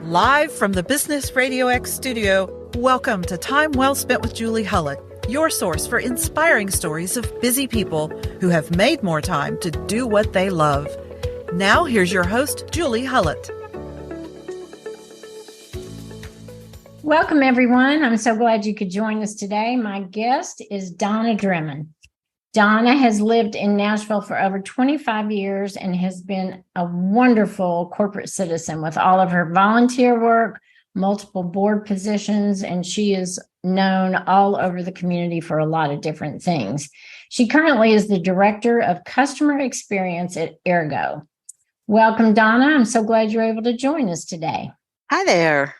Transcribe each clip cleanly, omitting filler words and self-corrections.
Live from the Business RadioX studio, welcome to Time Well Spent with Julie Hullett, your source for inspiring stories of busy people who have made more time to do what they love. Now, here's your host, Julie Hullett. Welcome, everyone. I'm so glad you could join us today. My guest is Donna Drehmann. Donna has lived in Nashville for over 25 years and has been a wonderful corporate citizen with all of her volunteer work, multiple board positions, and she is known all over the community for a lot of different things. She currently is the Director of Customer Experience at Eargo. Welcome, Donna. I'm so glad you're able to join us today. Hi there.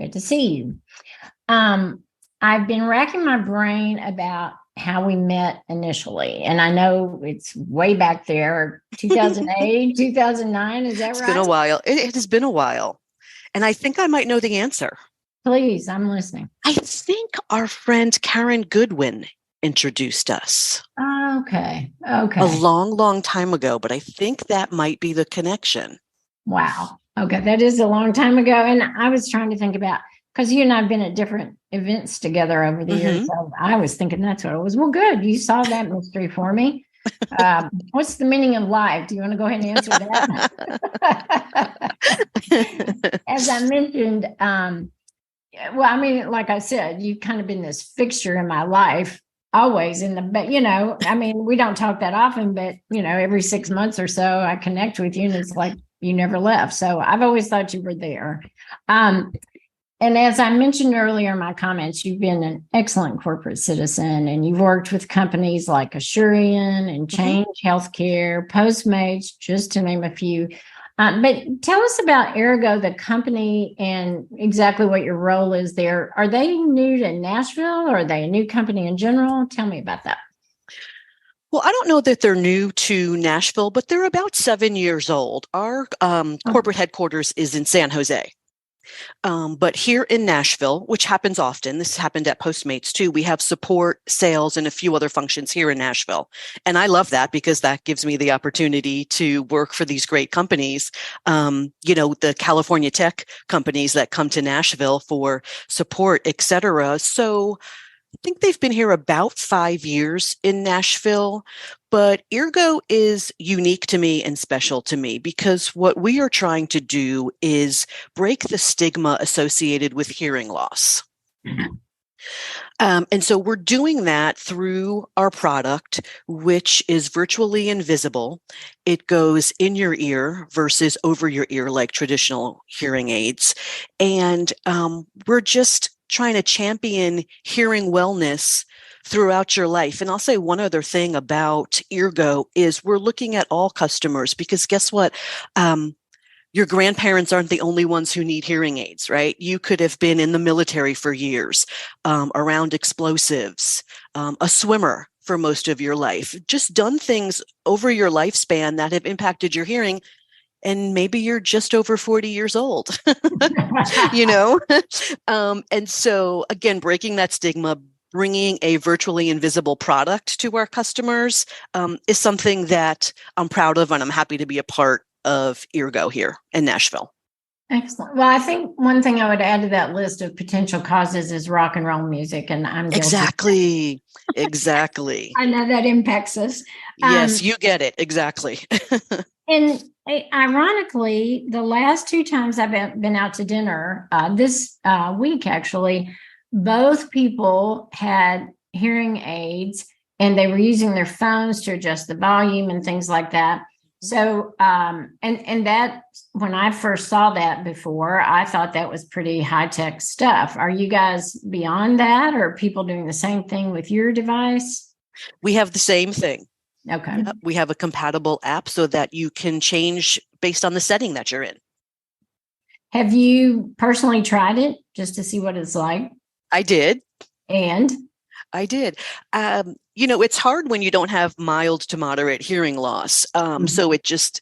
Good to see you. I've been racking my brain about how we met initially. And I know it's way back there, 2008, 2009. Is that right? It's been a while. It has been a while. And I think I might know the answer. Please, I'm listening. I think our friend Karen Goodwin introduced us. Okay. A long, long time ago, but I think that might be the connection. Wow. Okay. That is a long time ago. And I was trying to think about, because you and I have been at different events together over the years. So I was thinking that's what it was. Well, good. You solved that mystery for me. What's the meaning of life? Do you want to go ahead and answer that? As I mentioned, like I said, you've kind of been this fixture in my life always but we don't talk that often, but every 6 months or so I connect with you and it's like you never left. So I've always thought you were there. And as I mentioned earlier in my comments, you've been an excellent corporate citizen and you've worked with companies like Assurion and Change Healthcare, Postmates, just to name a few. But tell us about Eargo, the company, and exactly what your role is there. Are they new to Nashville or are they a new company in general? Tell me about that. Well, I don't know that they're new to Nashville, but they're about 7 years old. Our corporate headquarters is in San Jose. But here in Nashville, which happens often, this happened at Postmates too, we have support, sales, and a few other functions here in Nashville. And I love that because that gives me the opportunity to work for these great companies, the California tech companies that come to Nashville for support, et cetera. So I think they've been here about 5 years in Nashville, but Eargo is unique to me and special to me because what we are trying to do is break the stigma associated with hearing loss. And so we're doing that through our product, which is virtually invisible. It goes in your ear versus over your ear like traditional hearing aids. And we're just trying to champion hearing wellness throughout your life. And I'll say one other thing about Eargo is we're looking at all customers because guess what? Your grandparents aren't the only ones who need hearing aids, right? You could have been in the military for years, around explosives, a swimmer for most of your life, just done things over your lifespan that have impacted your hearing. And maybe you're just over 40 years old, And so again, breaking that stigma, bringing a virtually invisible product to our customers is something that I'm proud of, and I'm happy to be a part of Eargo here in Nashville. Excellent. Well, I think one thing I would add to that list of potential causes is rock and roll music, and I'm guilty. Exactly. I know that impacts us. Yes, you get it. Exactly. And ironically, the last 2 times I've been out to dinner this week, actually, both people had hearing aids and they were using their phones to adjust the volume and things like that. So, and that, when I first saw that before, I thought that was pretty high-tech stuff. Are you guys beyond that, or are people doing the same thing with your device? We have the same thing. Okay. We have a compatible app so that you can change based on the setting that you're in. Have you personally tried it just to see what it's like? I did. And? I did. It's hard when you don't have mild to moderate hearing loss. So it just,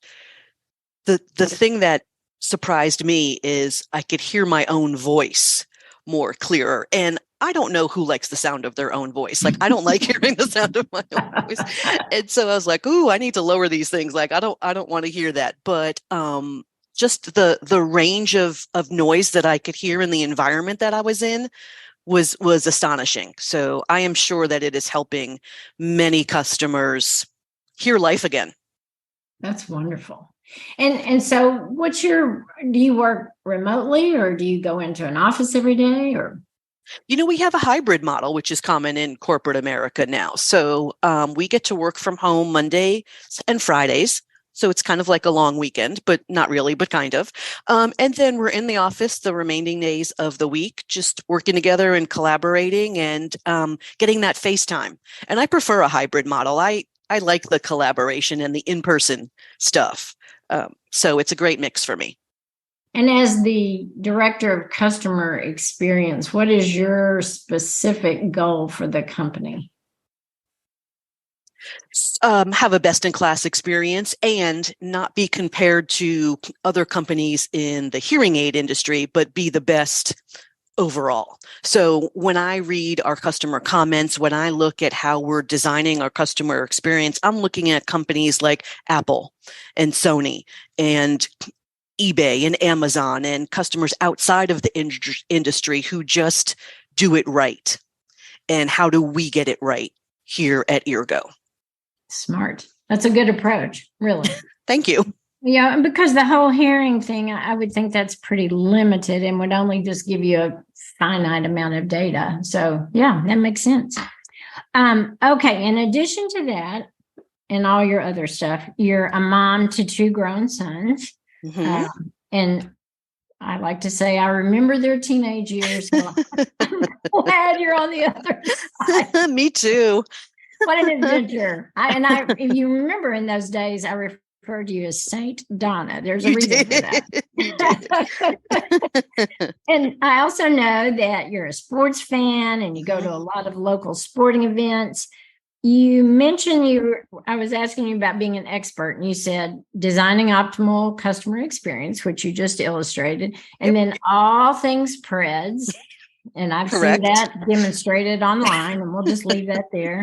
the thing that surprised me is I could hear my own voice more clearer. And I don't know who likes the sound of their own voice. Like, I don't like hearing the sound of my own voice. And so I was like, ooh, I need to lower these things. Like, I don't want to hear that. But just the range of noise that I could hear in the environment that I was in was astonishing. So I am sure that it is helping many customers hear life again. That's wonderful. And so do you work remotely, or do you go into an office every day, or? We have a hybrid model, which is common in corporate America now. So we get to work from home Monday and Fridays. So it's kind of like a long weekend, but not really, but kind of. And then we're in the office the remaining days of the week, just working together and collaborating and getting that face time. And I prefer a hybrid model. I like the collaboration and the in-person stuff. So it's a great mix for me. And as the director of customer experience, what is your specific goal for the company? Have a best-in-class experience and not be compared to other companies in the hearing aid industry, but be the best overall. So when I read our customer comments, when I look at how we're designing our customer experience, I'm looking at companies like Apple and Sony and eBay and Amazon and customers outside of the industry who just do it right. And how do we get it right here at Eargo? Smart. That's a good approach, really. Thank you. Yeah, and because the whole hearing thing, I would think that's pretty limited and would only just give you a finite amount of data. So yeah, that makes sense. Okay, in addition to that and all your other stuff, you're a mom to 2 grown sons. Mm-hmm. And I like to say I remember their teenage years. So I'm glad you're on the other side. Me too. What an adventure. If you remember in those days, I referred to you as Saint Donna. There's a reason for that. And I also know that you're a sports fan and you go to a lot of local sporting events. You mentioned I was asking you about being an expert, and you said designing optimal customer experience, which you just illustrated, and then all things Preds. And I've Correct. seen that demonstrated online, and we'll just leave that there.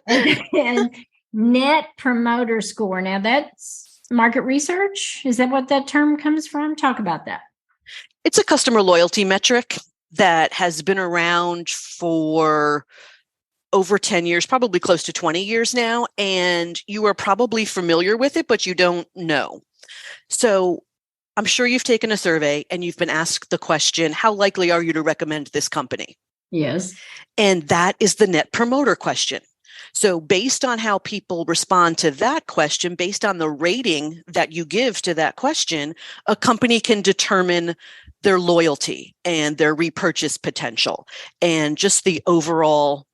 And Net Promoter Score. Now, that's market research. Is that what that term comes from? Talk about that. It's a customer loyalty metric that has been around for over 10 years, probably close to 20 years now. And you are probably familiar with it, but you don't know. So I'm sure you've taken a survey and you've been asked the question, how likely are you to recommend this company? Yes. And that is the Net Promoter question. So based on how people respond to that question, based on the rating that you give to that question, a company can determine their loyalty and their repurchase potential and just the overall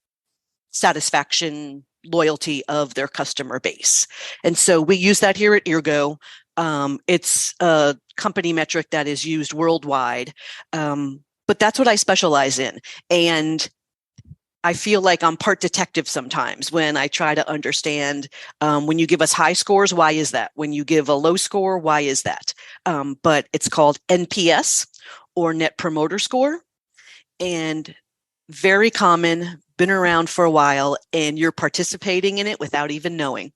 satisfaction, loyalty of their customer base. And so we use that here at Eargo. It's a company metric that is used worldwide, but that's what I specialize in. And I feel like I'm part detective sometimes when I try to understand when you give us high scores, why is that? When you give a low score, why is that? But it's called NPS or Net Promoter Score, and very common, been around for a while, and you're participating in it without even knowing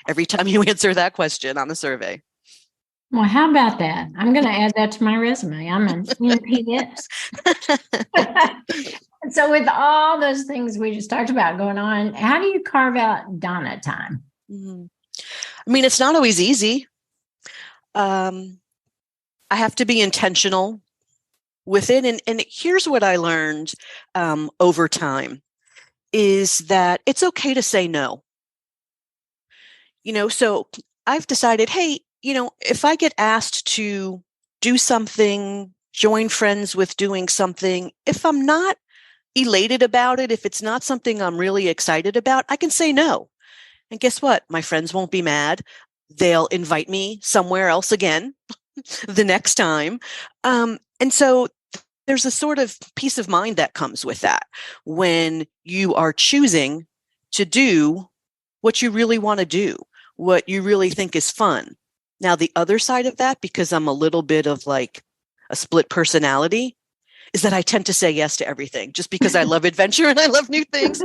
every time you answer that question on the survey. Well, how about that? I'm going to add that to my resume. I'm an NPS. So with all those things we just talked about going on, how do you carve out Donna time? Mm-hmm. I mean, it's not always easy. I have to be intentional with it. And here's what I learned over time is that it's okay to say no. So I've decided, hey, if I get asked to do something, join friends with doing something, if I'm not elated about it, if it's not something I'm really excited about, I can say no. And guess what? My friends won't be mad. They'll invite me somewhere else again the next time. And so there's a sort of peace of mind that comes with that when you are choosing to do what you really want to do, what you really think is fun. Now, the other side of that, because I'm a little bit of like a split personality, is that I tend to say yes to everything just because I love adventure and I love new things.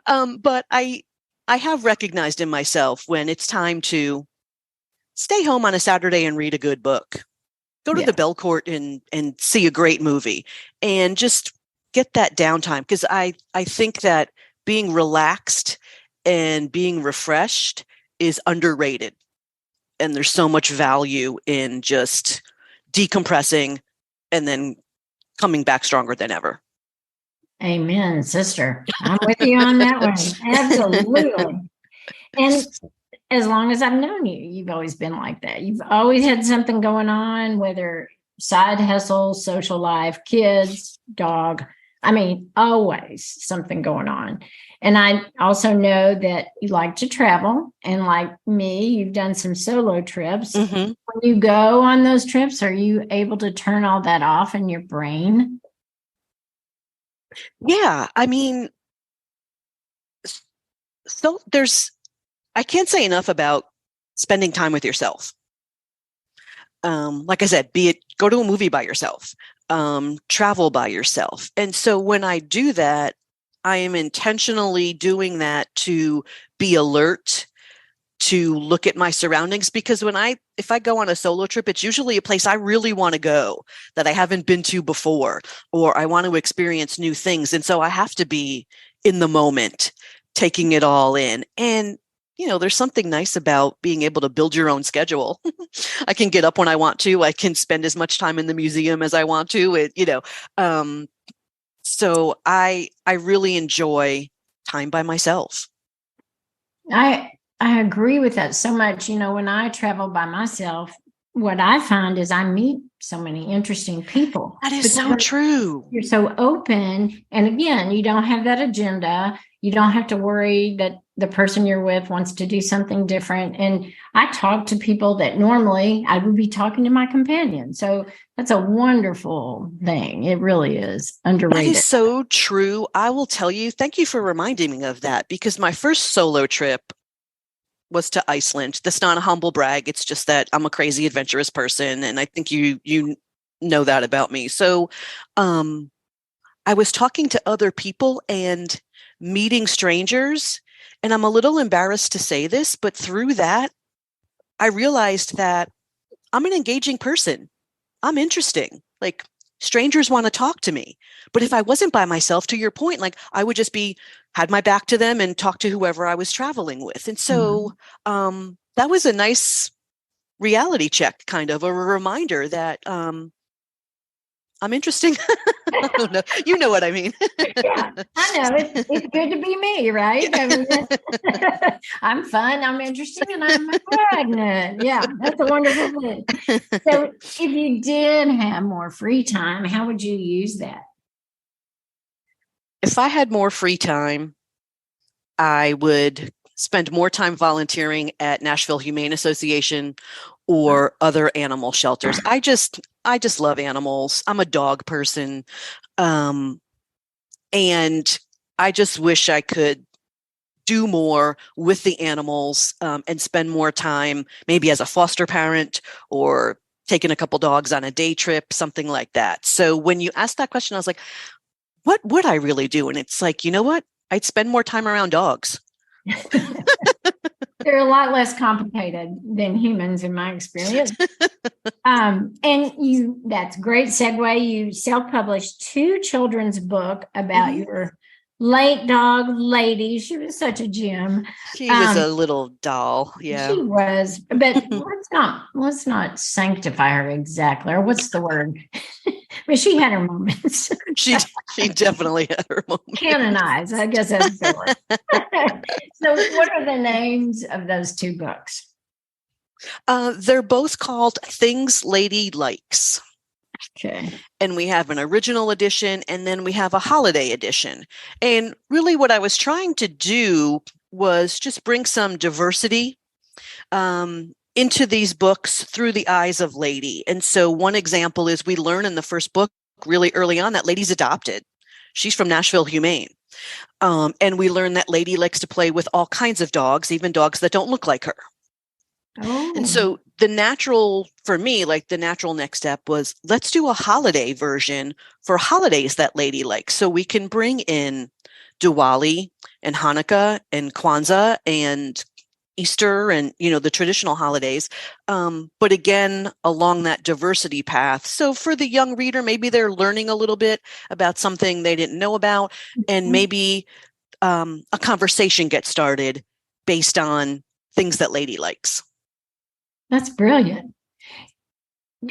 But I have recognized in myself when it's time to stay home on a Saturday and read a good book. Go to the Belcourt and see a great movie and just get that downtime. Because I think that being relaxed and being refreshed is underrated. And there's so much value in just decompressing and then coming back stronger than ever. Amen, sister. I'm with you on that one. Absolutely. And as long as I've known you, you've always been like that. You've always had something going on, whether side hustle, social life, kids, dog. I mean, always something going on. And I also know that you like to travel. And like me, you've done some solo trips. Mm-hmm. When you go on those trips, are you able to turn all that off in your brain? Yeah. I mean, so I can't say enough about spending time with yourself. Like I said, be it go to a movie by yourself, travel by yourself. And so when I do that, I am intentionally doing that to be alert, to look at my surroundings, because if I go on a solo trip, it's usually a place I really want to go that I haven't been to before, or I want to experience new things. And so I have to be in the moment, taking it all in. And there's something nice about being able to build your own schedule. I can get up when I want to. I can spend as much time in the museum as I want to. So I really enjoy time by myself. I agree with that so much. When I travel by myself, what I find is I meet so many interesting people. That is so true. You're so open. And again, you don't have that agenda. You don't have to worry that the person you're with wants to do something different. And I talk to people that normally I would be talking to my companion. So that's a wonderful thing. It really is underrated. That is so true. I will tell you, thank you for reminding me of that, because my first solo trip was to Iceland. That's not a humble brag. It's just that I'm a crazy adventurous person. And I think you know that about me. So I was talking to other people and meeting strangers. And I'm a little embarrassed to say this, but through that, I realized that I'm an engaging person. I'm interesting. Like, strangers want to talk to me. But if I wasn't by myself, to your point, like, I would just had my back to them and talk to whoever I was traveling with. And so that was a nice reality check, kind of a reminder that I'm interesting. I don't know. You know what I mean? Yeah, I know. It's good to be me, right? I mean, I'm fun, I'm interesting, and I'm pregnant. Yeah, that's a wonderful thing. So if you did have more free time, how would you use that? If I had more free time, I would spend more time volunteering at Nashville Humane Association or other animal shelters. I just love animals. I'm a dog person. And I just wish I could do more with the animals and spend more time, maybe as a foster parent or taking a couple dogs on a day trip, something like that. So when you asked that question, I was like, what would I really do? And it's like, you know what? I'd spend more time around dogs. They're a lot less complicated than humans, in my experience. And that's great segue. You self-published 2 children's book about your late dog, Lady. She was such a gem. She was a little doll. Yeah, she was. But let's not sanctify her exactly. Or what's the word? I mean, she had her moments. She definitely had her moments. Canonized, I guess that's the word. So what are the names of those 2 books? They're both called Things Lady Likes. Okay. And we have an original edition, and then we have a holiday edition. And really what I was trying to do was just bring some diversity into these books through the eyes of Lady. And so one example is we learn in the first book really early on that Lady's adopted. She's from Nashville Humane. And we learn that Lady likes to play with all kinds of dogs, even dogs that don't look like her. Oh. And so the natural next step was, let's do a holiday version for holidays that Lady likes. So we can bring in Diwali and Hanukkah and Kwanzaa and Easter and, the traditional holidays. But again, along that diversity path. So for the young reader, maybe they're learning a little bit about something they didn't know about, and maybe a conversation gets started based on things that lady likes. That's brilliant.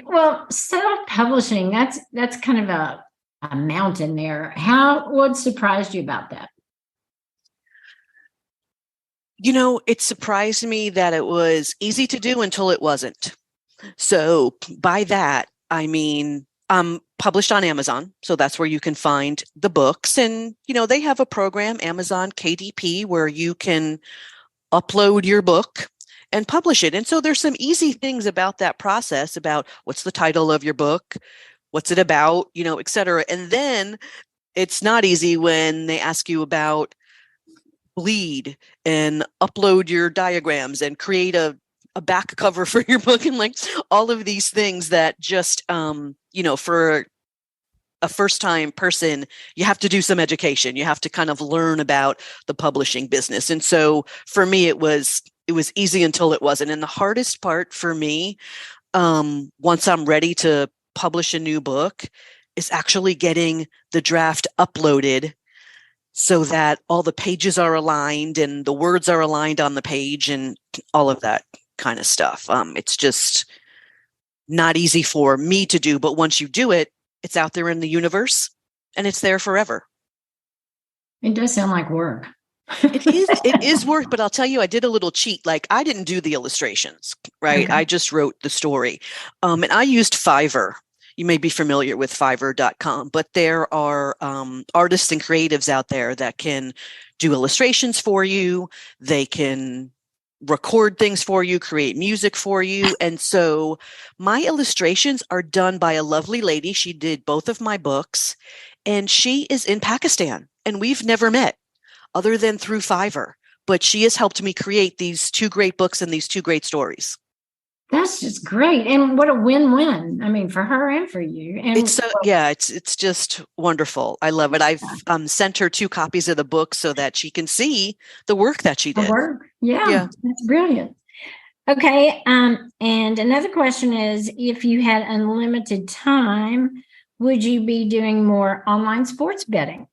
Well, self-publishing, that's kind of a mountain there. What surprised you about that? It surprised me that it was easy to do until it wasn't. So by that, I mean, I'm published on Amazon. So that's where you can find the books. And, they have a program, Amazon KDP, where you can upload your book and publish it. And so there's some easy things about that process, about what's the title of your book, what's it about, et cetera. And then it's not easy when they ask you about bleed and upload your diagrams and create a back cover for your book, and like all of these things that just, for a first time person, you have to do some education. You have to kind of learn about the publishing business. And so for me, it was easy until it wasn't. And the hardest part for me, once I'm ready to publish a new book, is actually getting the draft uploaded so that all the pages are aligned and the words are aligned on the page and all of that kind of stuff. It's just not easy for me to do, but once you do it, it's out there in the universe and it's there forever. It does sound like work. It is work, but I'll tell you, I did a little cheat. Like, I didn't do the illustrations, right? Okay. I just wrote the story. And I used Fiverr. You may be familiar with Fiverr.com, but there are artists and creatives out there that can do illustrations for you. They can record things for you, create music for you. And so my illustrations are done by a lovely lady. She did both of my books, and she is in Pakistan, and we've never met other than through Fiverr. But she has helped me create these 2 great books and these 2 great stories. That's just great. And what a win-win. I mean, for her and for you. And it's just wonderful. I love it. I've sent her 2 copies of the book so that she can see the work that she did. Yeah, that's brilliant. Okay. And another question is, if you had unlimited time, would you be doing more online sports betting?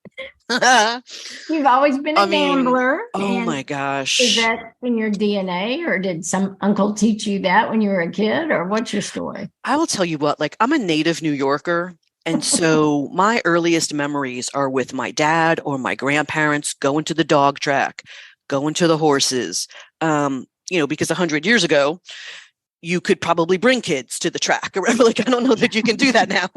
You've always been a gambler. Oh my gosh. Is that in your DNA, or did some uncle teach you that when you were a kid, or what's your story? I will tell you what, like, I'm a native New Yorker. And so my earliest memories are with my dad or my grandparents going to the dog track, going to the horses, because 100 years ago, you could probably bring kids to the track. Like, I don't know that you can do that now.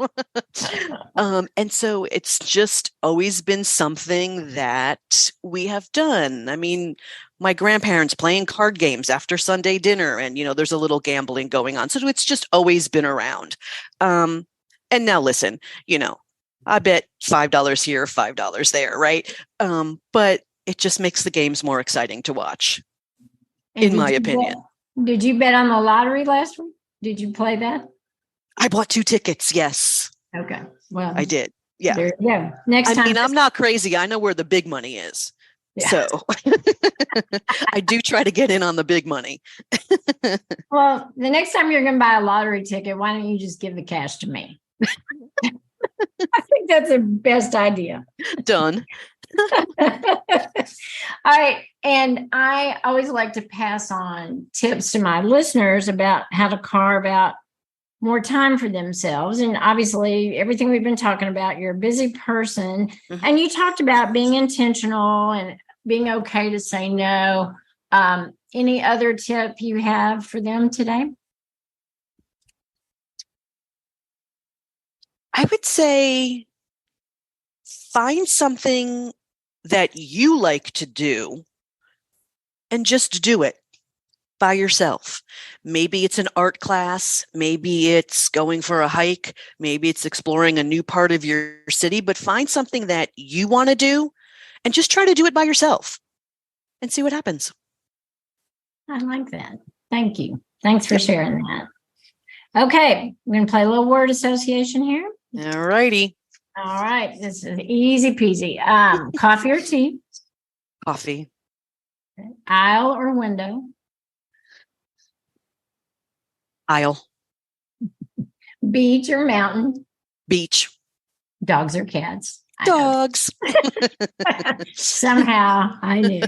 And so it's just always been something that we have done. I mean, my grandparents playing card games after Sunday dinner, and, there's a little gambling going on. So it's just always been around. And now listen, I bet $5 here, $5 there, right? But it just makes the games more exciting to watch, in my opinion. Did you bet on the lottery last week? Did you play that? I bought 2 tickets. Yes. Okay. Well, I did. Yeah. There you go. Next time. I'm not crazy. I know where the big money is. Yeah. So I do try to get in on the big money. Well, the next time you're going to buy a lottery ticket, why don't you just give the cash to me? I think that's the best idea. Done. All right. And I always like to pass on tips to my listeners about how to carve out more time for themselves. And obviously, everything we've been talking about, you're a busy person. Mm-hmm. And you talked about being intentional and being okay to say no. Any other tip you have for them today? I would say find something that you like to do and just do it by yourself. Maybe it's an art class, maybe it's going for a hike, maybe it's exploring a new part of your city, but find something that you want to do and just try to do it by yourself and see what happens. I like that. Thank you. Thanks for sharing that. Okay, we're going to play a little word association here. All righty. All right. This is easy peasy. Coffee or tea? Coffee. Aisle or window? Aisle. Beach or mountain? Beach. Dogs or cats? Dogs. Somehow I knew.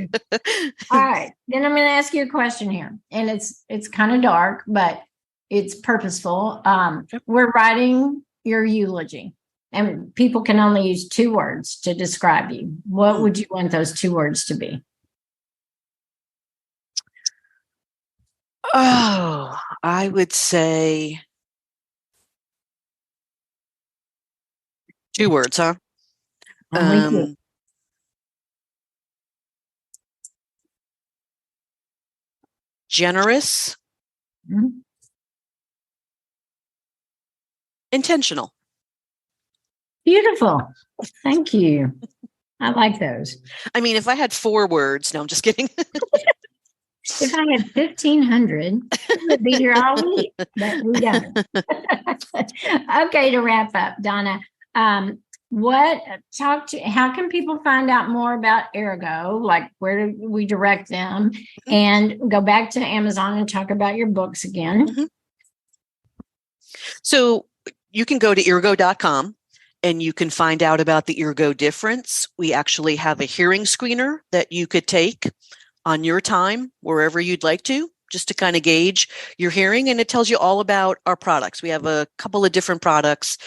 All right. Then I'm going to ask you a question here. And it's kind of dark, but it's purposeful. We're writing your eulogy, and people can only use 2 words to describe you. What would you want those 2 words to be? Oh, I would say 2 words, huh? Generous, intentional. Beautiful. Thank you. I like those. I mean, if I had 4 words, no, I'm just kidding. If I had 1,500, I would be here all week, but we don't. Okay, to wrap up, Donna, how can people find out more about Eargo? Like, where do we direct them? And go back to Amazon and talk about your books again. Mm-hmm. So you can go to Eargo.com and you can find out about the Eargo difference. We actually have a hearing screener that you could take on your time, wherever you'd like to, just to kind of gauge your hearing. And it tells you all about our products. We have a couple of different products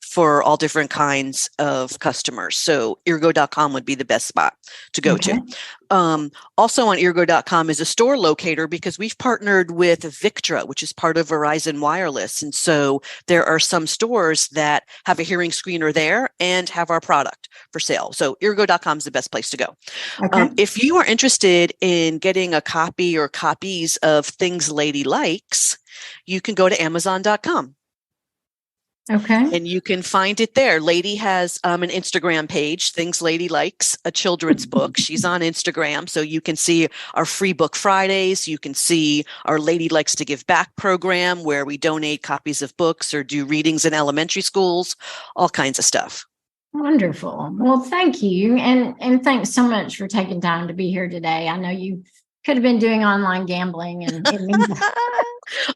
for all different kinds of customers. So Eargo.com would be the best spot to go to. Also on Eargo.com is a store locator, because we've partnered with Victra, which is part of Verizon Wireless. And so there are some stores that have a hearing screener there and have our product for sale. So Eargo.com is the best place to go. If you are interested in getting a copy or copies of Things Lady Likes, you can go to Amazon.com. Okay. And you can find it there. Lady has an Instagram page, Things Lady Likes, a children's book. She's on Instagram. So you can see our free book Fridays. You can see our Lady Likes to Give Back program, where we donate copies of books or do readings in elementary schools, all kinds of stuff. Wonderful. Well, thank you. And thanks so much for taking time to be here today. I know you could have been doing online gambling.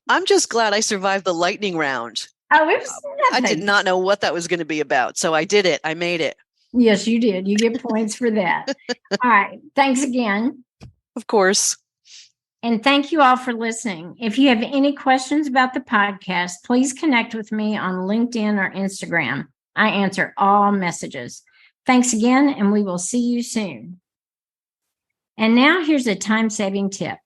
I'm just glad I survived the lightning round. Oh, it was nothing. I did not know what that was going to be about. So I did it. I made it. Yes, you did. You get points for that. All right. Thanks again. Of course. And thank you all for listening. If you have any questions about the podcast, please connect with me on LinkedIn or Instagram. I answer all messages. Thanks again, and we will see you soon. And now here's a time-saving tip.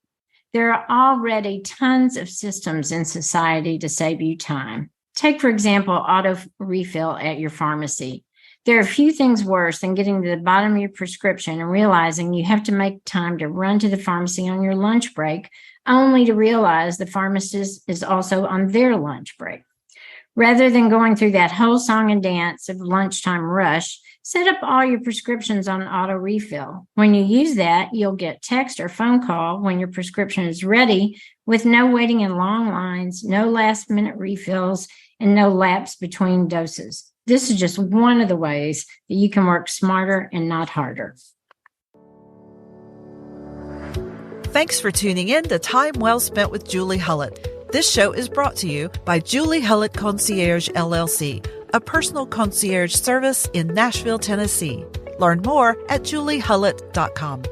There are already tons of systems in society to save you time. Take, for example, auto refill at your pharmacy. There are few things worse than getting to the bottom of your prescription and realizing you have to make time to run to the pharmacy on your lunch break, only to realize the pharmacist is also on their lunch break. Rather than going through that whole song and dance of lunchtime rush, set up all your prescriptions on auto refill. When you use that, you'll get text or phone call when your prescription is ready, with no waiting in long lines, no last minute refills, and no lapse between doses. This is just one of the ways that you can work smarter and not harder. Thanks for tuning in to Time Well Spent with Julie Hullett. This show is brought to you by Julie Hullett Concierge LLC, a personal concierge service in Nashville, Tennessee. Learn more at juliehullett.com.